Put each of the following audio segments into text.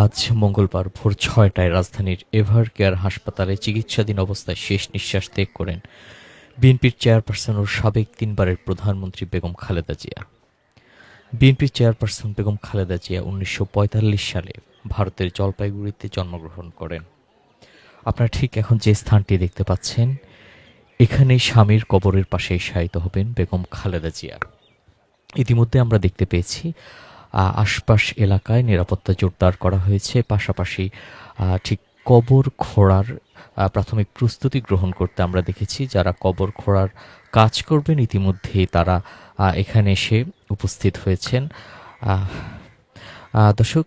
আজ মঙ্গলবার ভোর ৬টায় রাজধানীর এভার কেয়ার হাসপাতালে চিকিৎসাধীন অবস্থায় শেষ নিঃশ্বাস ত্যাগ করেন বিএনপির চেয়ারপারসন ও সাবেক তিনবারের প্রধানমন্ত্রী বেগম খালেদা জিয়া। বিএনপির চেয়ারপারসন বেগম খালেদা জিয়া ১৯৪৫ সালে ভারতের জলপাইগুড়িতে জন্মগ্রহণ করেন। আপনারা ঠিক এখন যে স্থানটি দেখতে পাচ্ছেন, এখানেই স্বামীর কবরের পাশে শায়িত হবেন বেগম খালেদা জিয়া। ইতিমধ্যে আমরা দেখতে পেয়েছি আশপাশ এলাকায় নিরাপত্তা জোরদার করা হয়েছে। পাশাপাশি ঠিক কবর খোঁড়ার প্রাথমিক প্রস্তুতি গ্রহণ করতে আমরা দেখেছি। যারা কবর খোঁড়ার কাজ করবেন ইতিমধ্যেই তারা এখানে এসে উপস্থিত হয়েছেন। দর্শক,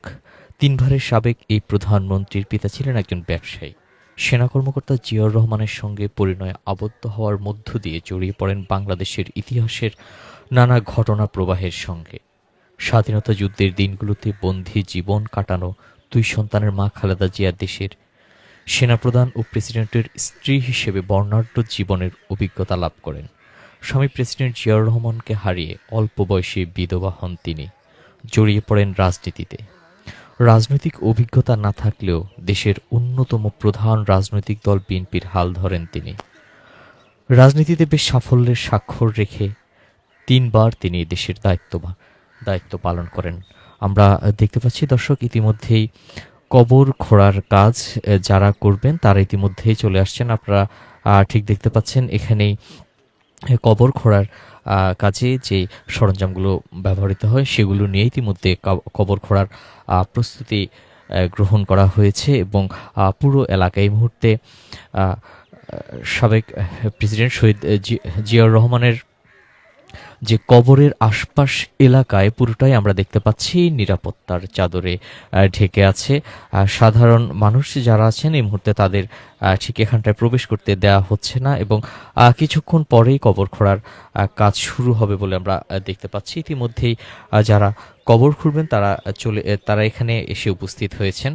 তিনবারের সাবেক এই প্রধানমন্ত্রীর পিতা ছিলেন একজন ব্যবসায়ী। সেনা কর্মকর্তা জিয়াউর রহমানের সঙ্গে পরিণয়ে আবদ্ধ হওয়ার মধ্য দিয়ে জড়িয়ে পড়েন বাংলাদেশের ইতিহাসের নানা ঘটনা প্রবাহের সঙ্গে। স্বাধীনতা যুদ্ধের দিনগুলোতে বন্দী জীবন কাটানো দুই সন্তানের মা খালেদা জিয়া দেশের সেনাপ্রধান ও প্রেসিডেন্টের স্ত্রী হিসেবে বর্ণাঢ্য জীবনের অভিজ্ঞতা লাভ করেন। স্বামী প্রেসিডেন্ট জিয়াউর রহমানকে হারিয়ে অল্প বয়সে বিধবা হন তিনি। জড়িয়ে পড়েন রাজনীতিতে। রাজনৈতিক অভিজ্ঞতা না থাকলেও দেশের অন্যতম প্রধান রাজনৈতিক দল বিএনপির হাল ধরেন তিনি। রাজনীতিতে বেশ সাফল্যের স্বাক্ষর রেখে তিনবার তিনি দেশের দায়িত্ব পালন করেন। আমরা দেখতে পাচ্ছি দর্শক, ইতিমধ্যেই কবর খোঁড়ার কাজ যারা করবেন তারা ইতিমধ্যেই চলে আসছেন। আপনারা ঠিক দেখতে পাচ্ছেন এখানেই কবর খোঁড়ার কাজে যে সরঞ্জামগুলো ব্যবহৃত হয় সেগুলো নিয়ে ইতিমধ্যে কবর খোঁড়ার প্রস্তুতি গ্রহণ করা হয়েছে এবং পুরো এলাকায় এই মুহূর্তে সাবেক প্রেসিডেন্ট শহীদ জিয়াউর রহমানের যে কবরের আশপাশ এলাকায় পুরোটাই আমরা দেখতে পাচ্ছি নিরাপত্তার চাদরে ঢেকে আছে। সাধারণ মানুষ যারা আছেন এই মুহূর্তে তাদের ঠিক এখানটায় প্রবেশ করতে দেওয়া হচ্ছে না এবং কিছুক্ষণ পরেই কবর খোঁড়ার কাজ শুরু হবে বলে আমরা দেখতে পাচ্ছি। ইতিমধ্যেই যারা কবর খুঁড়বেন তারা এখানে এসে উপস্থিত হয়েছেন।